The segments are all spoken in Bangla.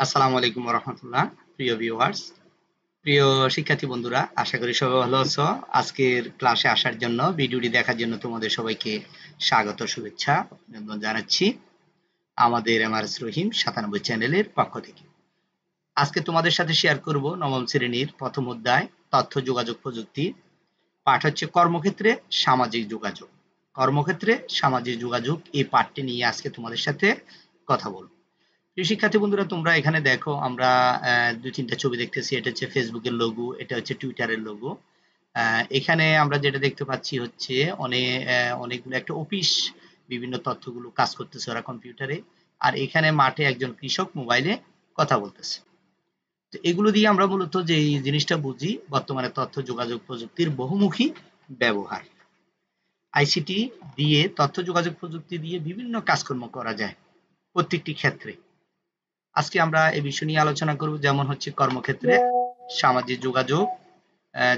আসসালামু আলাইকুম রহমতুল্লাহ। প্রিয় ভিউয়ার্স, প্রিয় শিক্ষার্থী বন্ধুরা, আশা করি সবাই ভালো আছো। আজকের ক্লাসে আসার জন্য, ভিডিওটি দেখার জন্য তোমাদের সবাইকে স্বাগত, শুভেচ্ছা, অভিনন্দন জানাচ্ছি আমাদের এমআরএস রহিম 97 চ্যানেলের পক্ষ থেকে। আজকে তোমাদের সাথে শেয়ার করব নবম শ্রেণীর প্রথম অধ্যায় তথ্য যোগাযোগ প্রযুক্তি। পাঠ হচ্ছে কর্মক্ষেত্রে সামাজিক যোগাযোগ। কর্মক্ষেত্রে সামাজিক যোগাযোগ এই পাঠটি নিয়ে আজকে তোমাদের সাথে কথা বলবো। প্রিয় শিক্ষার্থী বন্ধুরা, তোমরা এখানে দেখো আমরা দুই তিনটা ছবি দেখতেছি। এটা হচ্ছে ফেসবুকের লোগো, এটা হচ্ছে টুইটারের লোগো। এখানে আমরা যেটা দেখতে পাচ্ছি হচ্ছে অনেকগুলো একটা অফিস, বিভিন্ন তথ্যগুলো কাজ করতেছে ওরা কম্পিউটারে। আর এখানে মাঠে একজন কৃষক মোবাইলে কথা বলতেছে। তো এগুলো দিয়ে আমরা মূলত যে এই জিনিসটা বুঝি, বর্তমানে তথ্য যোগাযোগ প্রযুক্তির বহুমুখী ব্যবহার। আইসিটি দিয়ে, তথ্য যোগাযোগ প্রযুক্তি দিয়ে বিভিন্ন কাজকর্ম করা যায় প্রত্যেকটি ক্ষেত্রে। আজকে আমরা এই বিষয় নিয়ে আলোচনা করব, যেমন হচ্ছে কর্মক্ষেত্রে সামাজিক যোগাযোগ,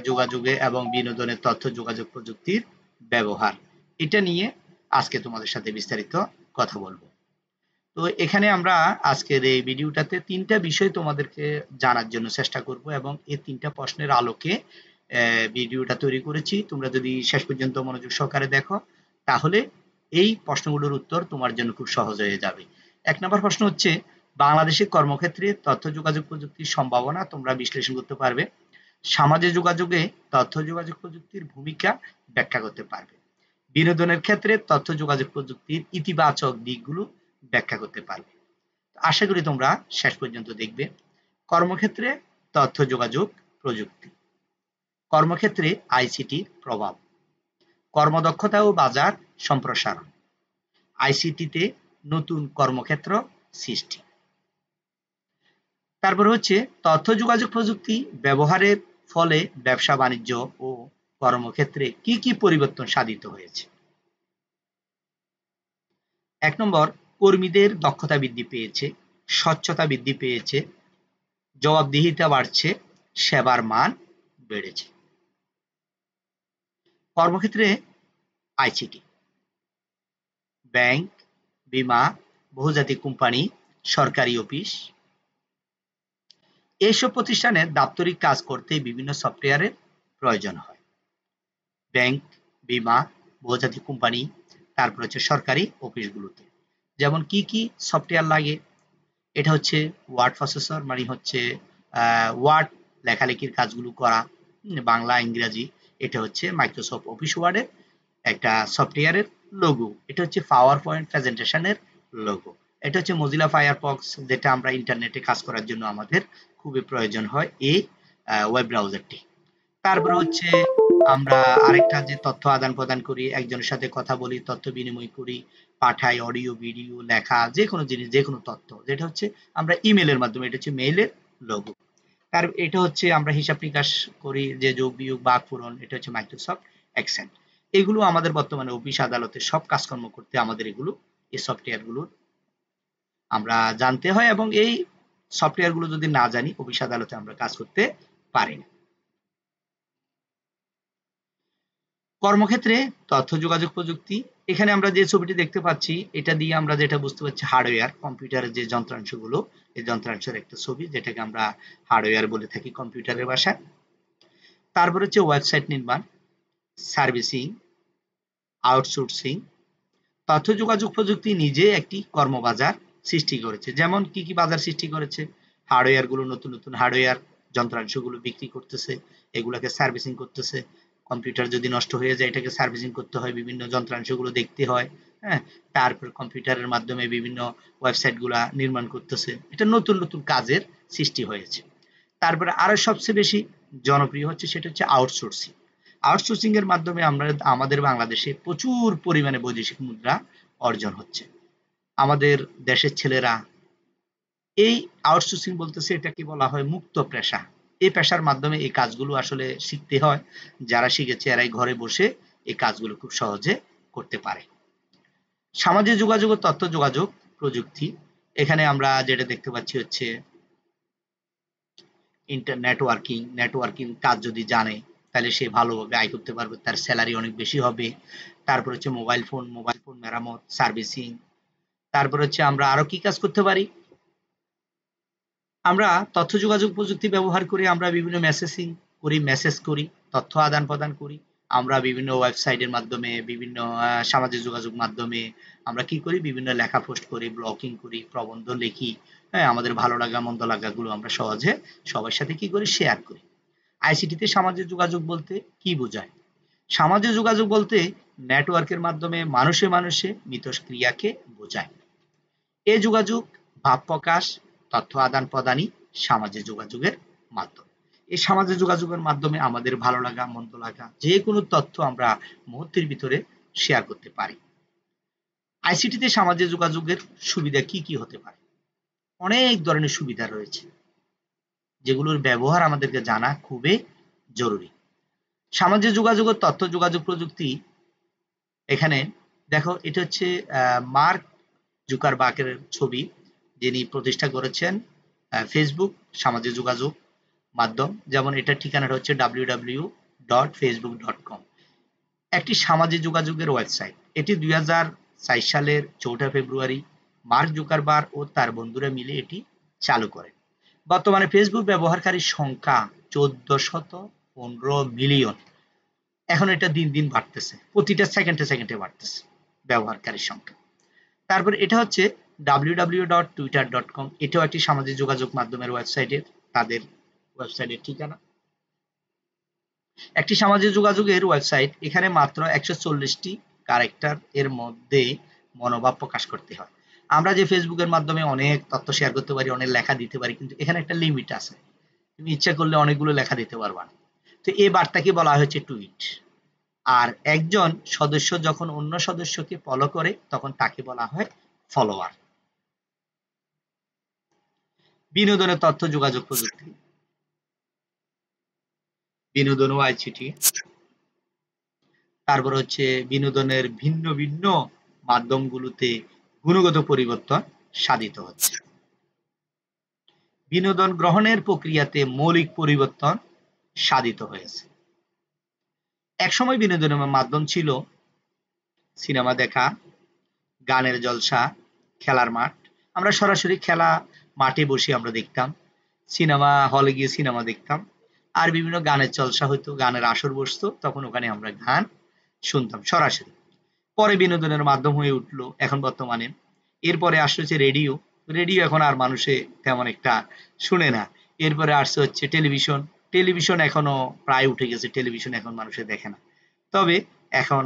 যোগাযোগে এবং বিনোদনের তথ্য যোগাযোগ প্রযুক্তির ব্যবহার। এটা নিয়ে আজকে তোমাদের সাথে বিস্তারিত কথা বলবো। তো এখানে আমরা আজকের এই ভিডিওটাতে তিনটা বিষয় তোমাদেরকে জানার জন্য চেষ্টা করব, এবং এই তিনটা প্রশ্নের আলোকে ভিডিওটা তৈরি করেছি। তোমরা যদি শেষ পর্যন্ত মনোযোগ সহকারে দেখো, তাহলে এই প্রশ্নগুলোর উত্তর তোমার জন্য খুব সহজ হয়ে যাবে। ১ নম্বর প্রশ্ন হচ্ছে, বাংলাদেশের কর্মক্ষেত্রে তথ্য যোগাযোগ প্রযুক্তির সম্ভাবনা তোমরা বিশ্লেষণ করতে পারবে। সামাজিক যোগাযোগে তথ্য যোগাযোগ প্রযুক্তির ভূমিকা ব্যাখ্যা করতে পারবে। বিনোদনের ক্ষেত্রে তথ্য যোগাযোগ প্রযুক্তির ইতিবাচক দিকগুলো ব্যাখ্যা করতে পারবে। আশা করি তোমরা শেষ পর্যন্ত দেখবে। কর্মক্ষেত্রে তথ্য যোগাযোগ প্রযুক্তি। কর্মক্ষেত্রে আইসিটির প্রভাব। কর্মদক্ষতা ও বাজার সম্প্রসারণ। আইসিটিতে নতুন কর্মক্ষেত্র সৃষ্টি। তারপর হচ্ছে তথ্য যোগাযোগ প্রযুক্তি ব্যবহারের ফলে ব্যবসা বাণিজ্য ও কর্মক্ষেত্রে কি কি পরিবর্তন সাধিত হয়েছে। ১ নম্বর, কর্মীদের দক্ষতা বৃদ্ধি পেয়েছে, স্বচ্ছতা বৃদ্ধি পেয়েছে, জবাবদিহিতা বাড়ছে, সেবার মান বেড়েছে। কর্মক্ষেত্রে আইসিটি, ব্যাংক, বীমা, বহুজাতিক কোম্পানি, সরকারি অফিস, এইসব প্রতিষ্ঠানে দাপ্তরিক কাজ করতে বিভিন্ন সফটওয়্যারের প্রয়োজন হয়। ব্যাংক, বীমা, বহুজাতিক কোম্পানি, তারপর হচ্ছে সরকারি অফিসগুলোতে। যেমন কি কি সফটওয়্যার লাগে, এটা হচ্ছে ওয়ার্ড প্রসেসর, মানে হচ্ছে ওয়ার্ড লেখালেখির কাজগুলো করা, বাংলা ইংরাজি। এটা হচ্ছে মাইক্রোসফট অফিস ওয়ার্ডের একটা সফটওয়্যারের লোগো। এটা হচ্ছে পাওয়ার পয়েন্ট প্রেজেন্টেশনের লোগো। এটা হচ্ছে মজিলা ফায়ারফক্স, যেটা আমরা ইন্টারনেটে কাজ করার জন্য আমাদের খুবই প্রয়োজন হয় এই ওয়েব ব্রাউজারটি। তারপরে হচ্ছে আমরা আরেকটা যে তথ্য আদান প্রদান করি, একজনের সাথে কথা বলি, তথ্য বিনিময় করি, পাঠাই, অডিও ভিডিও লেখা, যে কোনো জিনিস, যে কোনো তথ্য, যেটা হচ্ছে আমরা ইমেলের মাধ্যমে, এটা হচ্ছে মেইলের লোগো। তার এটা হচ্ছে আমরা হিসাব নিকাশ করি, যে যোগ বিয়োগ ভাগ পূরণ, এটা হচ্ছে মাইক্রোসফট এক্সেল। এগুলো আমাদের বর্তমানে অফিস আদালতে সব কাজকর্ম করতে আমাদের এগুলো, এই সফটওয়্যার গুলো আমরা জানতে হয়, এবং এই সফটওয়্যার গুলো যদি না জানি, অফিস আদালতে আমরা কাজ করতে পারি না। কর্মক্ষেত্রে তথ্য যোগাযোগ প্রযুক্তি। এখানে আমরা যে ছবিটি দেখতে পাচ্ছি, এটা দিয়ে আমরা যেটা বুঝতে পারছি, হার্ডওয়্যার, কম্পিউটারের যে যন্ত্রাংশগুলো, এই যন্ত্রাংশের একটা ছবি, যেটাকে আমরা হার্ডওয়্যার বলে থাকি কম্পিউটারের ভাষায়। তারপর হচ্ছে ওয়েবসাইট নির্মাণ, সার্ভিসিং, আউটসোর্সিং। তথ্য যোগাযোগ প্রযুক্তি নিজে একটি কর্মবাজার সৃষ্টি করেছে। যেমন কি কি বাজার সৃষ্টি করেছে, হার্ডওয়্যার গুলো, নতুন নতুন হার্ডওয়্যার যন্ত্রাংশগুলো বিক্রি করতেছে, এগুলাকে সার্ভিসিং করতেছে। কম্পিউটার যদি নষ্ট হয়ে যায়, এটাকে সার্ভিসিং করতে হয়, বিভিন্ন যন্ত্রাংশগুলো দেখতে হয়। হ্যাঁ, তারপর কম্পিউটারের মাধ্যমে বিভিন্ন ওয়েবসাইট গুলা নির্মাণ করতেছে। এটা নতুন নতুন কাজের সৃষ্টি হয়েছে। তারপরে আরো সবচেয়ে বেশি জনপ্রিয় হচ্ছে, সেটা হচ্ছে আউটসোর্সিং। আউটসোর্সিং এর মাধ্যমে আমরা আমাদের বাংলাদেশে প্রচুর পরিমাণে বৈদেশিক মুদ্রা অর্জন হচ্ছে। আমাদের দেশের ছেলেরা এই আউটসোর্সিং বলতেছে, এটাকে বলা হয় মুক্ত পেশা। এই পেশার মাধ্যমে এই কাজগুলো আসলে শিখতে হয়। যারা শিখেছে এরাই ঘরে বসে এই কাজগুলো খুব সহজে করতে পারে। সামাজিক যোগাযোগ ও তথ্য যোগাযোগ প্রযুক্তি। এখানে আমরা যেটা দেখতে পাচ্ছি হচ্ছে নেটওয়ার্কিং। নেটওয়ার্কিং কাজ যদি জানে, তাহলে সে ভালোভাবে আয় করতে পারবে, তার স্যালারি অনেক বেশি হবে। তারপর হচ্ছে মোবাইল ফোন মেরামত, সার্ভিসিং। তারপর হচ্ছে আমরা আরো কি কাজ করতে পারি, আমরা তথ্য যোগাযোগ প্রযুক্তি ব্যবহার করে আমরা বিভিন্ন মেসেজিং করি, মেসেজ করি, তথ্য আদান প্রদান করি। আমরা বিভিন্ন ওয়েবসাইটের মাধ্যমে, বিভিন্ন সামাজিক যোগাযোগ মাধ্যমে আমরা কি করি, বিভিন্ন লেখা পোস্ট করি, ব্লগিং করি, প্রবন্ধ লিখি। হ্যাঁ, আমাদের ভালো লাগা মন্দ লাগাগুলো আমরা সহজে সবার সাথে কি করি, শেয়ার করি। আইসিটিতে সামাজিক যোগাযোগ বলতে কি বোঝায়? সামাজিক যোগাযোগ বলতে নেটওয়ার্কের মাধ্যমে মানুষে মানুষে মিথস্ক্রিয়াকে বোঝায়। এ যোগাযোগ, ভাব প্রকাশ, তথ্য আদান প্রদানই সামাজিক যোগাযোগের মাধ্যম। এই সামাজিক যোগাযোগের মাধ্যমে আমাদের ভালো লাগা মন্দ লাগা যে কোনো তথ্য আমরা মুহূর্তের ভিতরে শেয়ার করতে পারি। আইসিটিতে সামাজিক যোগাযোগের সুবিধা কি কি হতে পারে? অনেক ধরনের সুবিধা রয়েছে, যেগুলোর ব্যবহার আমাদেরকে জানা খুবই জরুরি। সামাজিক যোগাযোগ ও তথ্য যোগাযোগ প্রযুক্তি, এখানে দেখো এটা হচ্ছে মার্ক জুকারবার্গের ছবি, যিনি প্রতিষ্ঠা করেছেন ফেসবুক সামাজিক যোগাযোগ মাধ্যম। যেমন এটার ঠিকানাটা হচ্ছে www.facebook.com, একটি সামাজিক যোগাযোগের ওয়েবসাইট। এটি 2004 সালের 4 ফেব্রুয়ারি মার্ক জুকারবার্গ ও তার বন্ধুরা মিলে এটি চালু করেন। বর্তমানে ফেসবুক ব্যবহারকারীর সংখ্যা 1415 মিলিয়ন। এখন এটা দিন দিন বাড়তেছে, প্রতিটা সেকেন্ডে সেকেন্ডে বাড়তেছে ব্যবহারকারীর সংখ্যা। তারপর এটা হচ্ছে www.twitter.com, এটাও একটি সামাজিক যোগাযোগ মাধ্যমের ওয়েবসাইটের, তাদের ওয়েবসাইটের ঠিকানা। একটি সামাজিক যোগাযোগের ওয়েবসাইট, এখানে মাত্র 140টি ক্যারেক্টার এর মধ্যে মনোভাব প্রকাশ করতে হয়। আমরা যে ফেসবুকের মাধ্যমে অনেক তথ্য শেয়ার করতে পারি, অনেক লেখা দিতে পারি, কিন্তু এখানে একটা লিমিট আছে, তুমি ইচ্ছা করলে অনেকগুলো লেখা দিতে পারবা না। তো এই বার্তাকে বলা হয়েছে টুইট। আর একজন সদস্য যখন অন্য সদস্যকে ফলো করে তখন তাকে বলা হয় ফলোয়ার। বিনোদনের তথ্য যোগাযোগ প্রযুক্তি, বিনোদন ও আইসিটি। তারপর হচ্ছে বিনোদনের ভিন্ন ভিন্ন মাধ্যমগুলোতে গুণগত পরিবর্তন সাধিত হচ্ছে। বিনোদন গ্রহণের প্রক্রিয়াতে মৌলিক পরিবর্তন সাধিত হয়েছে। একসময় বিনোদনের মাধ্যম ছিল সিনেমা দেখা, গানের জলসা, খেলার মাঠ। আমরা সরাসরি খেলা মাঠে বসে আমরা দেখতাম, সিনেমা হলে গিয়ে সিনেমা দেখতাম। আর বিভিন্ন গানের জলসা হইতো, গানের আসর বসতো, তখন ওখানে আমরা গান শুনতাম সরাসরি। পরে বিনোদনের মাধ্যম হয়ে উঠলো এখন বর্তমানে। এরপরে আসছে হচ্ছে রেডিও। রেডিও এখন আর মানুষে তেমন একটা শুনে না। এরপরে আসছে হচ্ছে টেলিভিশন। টেলিভিশন এখনো প্রায় উঠে গেছে, টেলিভিশন এখন মানুষে দেখে না। তবে এখন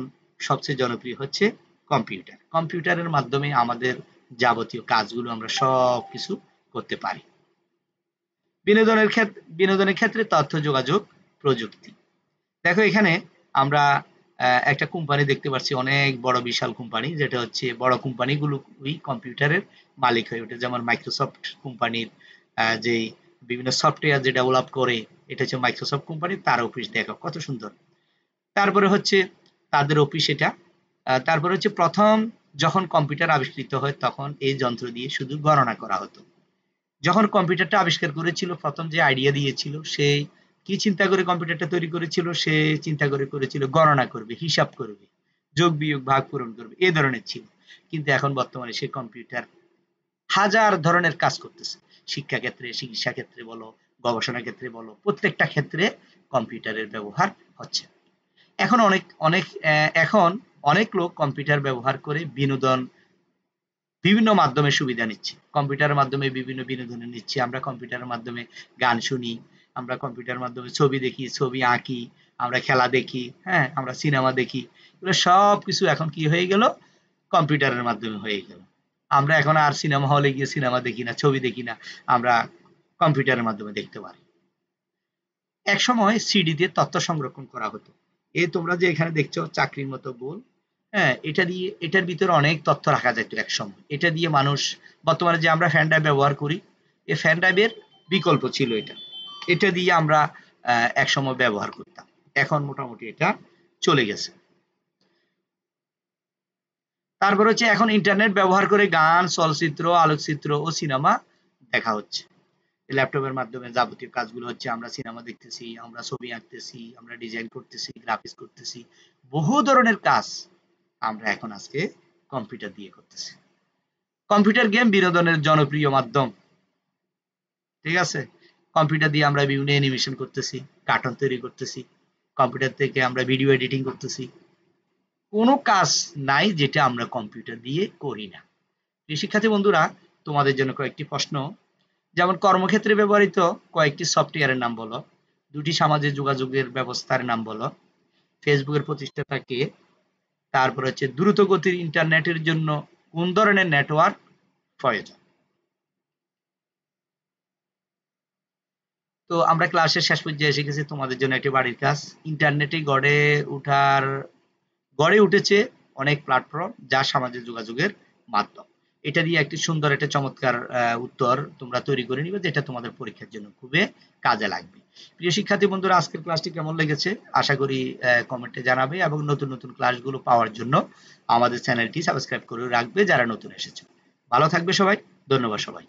সবচেয়ে জনপ্রিয় হচ্ছে কম্পিউটার। কম্পিউটারের মাধ্যমে আমাদের যাবতীয় কাজগুলো আমরা সব কিছু করতে পারি। বিনোদনের ক্ষেত্রে তথ্য যোগাযোগ প্রযুক্তি। দেখো এখানে আমরা একটা কোম্পানি দেখতে পাচ্ছি, অনেক বড় বিশাল কোম্পানি, যেটা হচ্ছে বড় কোম্পানিগুলো ওই কম্পিউটারের মালিক হয়ে ওঠে। যেমন মাইক্রোসফট কোম্পানির যে বিভিন্ন সফটওয়্যার যে ডেভেলপ করে, এটা হচ্ছে মাইক্রোসফট কোম্পানি, তার অফিস দেখো কত সুন্দর। তারপরে হচ্ছে তাদের অফিস এটা। তারপরে হচ্ছে প্রথম যখন কম্পিউটার আবিষ্কৃত হয় তখন এই যন্ত্র দিয়ে শুধু গণনা করা হতো। যখন কম্পিউটারটা আবিষ্কার করেছিল, প্রথম যে আইডিয়া দিয়েছিল, সে কি চিন্তা করে কম্পিউটারটা তৈরি করেছিল, সে চিন্তা করেছিল গণনা করবে, হিসাব করবে, যোগ বিয়োগ ভাগ পূরণ করবে, এই ধরনের ছিল। কিন্তু এখন বর্তমানে সে কম্পিউটার হাজার ধরনের কাজ করতেছে। শিক্ষা ক্ষেত্রে, চিকিৎসা ক্ষেত্রে বলো, গবেষণা ক্ষেত্রে বলো, প্রত্যেকটা ক্ষেত্রে কম্পিউটারের ব্যবহার হচ্ছে। এখন এখন অনেক লোক কম্পিউটার ব্যবহার করে বিভিন্ন মাধ্যমে সুবিধা নিচ্ছি। কম্পিউটারের মাধ্যমে বিভিন্ন বিনোদন নিচ্ছি। আমরা কম্পিউটারের মাধ্যমে গান শুনি, আমরা কম্পিউটারের মাধ্যমে ছবি দেখি, ছবি আঁকি, আমরা খেলা দেখি, হ্যাঁ, আমরা সিনেমা দেখি। এগুলো সব কিছু এখন কি হয়ে গেল, কম্পিউটারের মাধ্যমে হয়ে গেল। আমরা এখন আর সিনেমা হলে গিয়ে সিনেমা দেখি না, ছবি দেখি না, আমরা কম্পিউটারের মাধ্যমে দেখতে পারি। একসময় সিডি দিয়ে তথ্য সংরক্ষণ করা হতো। এই তোমরা যে এখানে দেখছো চাকরির মতো গোল, হ্যাঁ, এটার ভিতরে অনেক তথ্য রাখা যেত একসময়। এটা দিয়ে মানুষ, বর্তমানে যে আমরা ফ্যান ড্রাইভ ব্যবহার করি, এই ফ্যান ড্রাইভের বিকল্প ছিল এটা। এটা দিয়ে আমরা একসময় ব্যবহার করতাম। এখন মোটামুটি এটা চলে গেছে। তারপর হচ্ছে এখন ইন্টারনেট ব্যবহার করে গান, চলচ্চিত্র, আলোকচিত্র ও সিনেমা দেখা হচ্ছে। ল্যাপটপের মাধ্যমে যাবতীয় কাজগুলো হচ্ছে, আমরা সিনেমা দেখতেছি, আমরা ছবি আঁকতেছি, আমরা ডিজাইন করতেছি, গ্রাফিক্স করতেছি, বহু ধরনের কাজ আমরা এখন আজকে কম্পিউটার দিয়ে করতেছি। কম্পিউটার গেম বিনোদনের জনপ্রিয় মাধ্যম। ঠিক আছে? কম্পিউটার দিয়ে আমরা বিভিন্ন অ্যানিমেশন করতেছি, কার্টুন তৈরি করতেছি, কম্পিউটার থেকে আমরা ভিডিও এডিটিং করতেছি। কোনো কাজ নাই যেটা আমরা কম্পিউটার দিয়ে করি না। প্রিয় শিক্ষার্থী বন্ধুরা, তোমাদের জন্য কয়েকটি প্রশ্ন। যেমন কর্মক্ষেত্রে ব্যবহৃত কয়েকটি সফটওয়্যারের নাম বলো, ২টি সামাজিক যোগাযোগের ব্যবস্থার নাম বলো, ফেসবুকের প্রতিষ্ঠাতা কে, তারপর হচ্ছে দ্রুত গতির ইন্টারনেটের জন্য কোন ধরনের নেটওয়ার্ক প্রয়োজন। তো আমরা ক্লাসের শেষ পর্যায়ে এসে গেছি, তোমাদের জন্য একটি বাড়ির কাজ। ইন্টারনেটে গড়ে উঠেছে অনেক প্ল্যাটফর্ম যা সামাজিক যোগাযোগের মাধ্যম। এটা দিয়ে একটি সুন্দর একটা চমৎকার উত্তর তোমরা তৈরি করে নিবে, যেটা তোমাদের পরীক্ষার জন্য খুবই কাজে লাগবে। প্রিয় শিক্ষার্থী বন্ধুরা, আজকের ক্লাসটি কেমন লেগেছে আশা করি কমেন্টে জানাবে, এবং নতুন নতুন ক্লাসগুলো পাওয়ার জন্য আমাদের চ্যানেলটি সাবস্ক্রাইব করে রাখবে যারা নতুন এসেছে। ভালো থাকবে সবাই, ধন্যবাদ সবাই।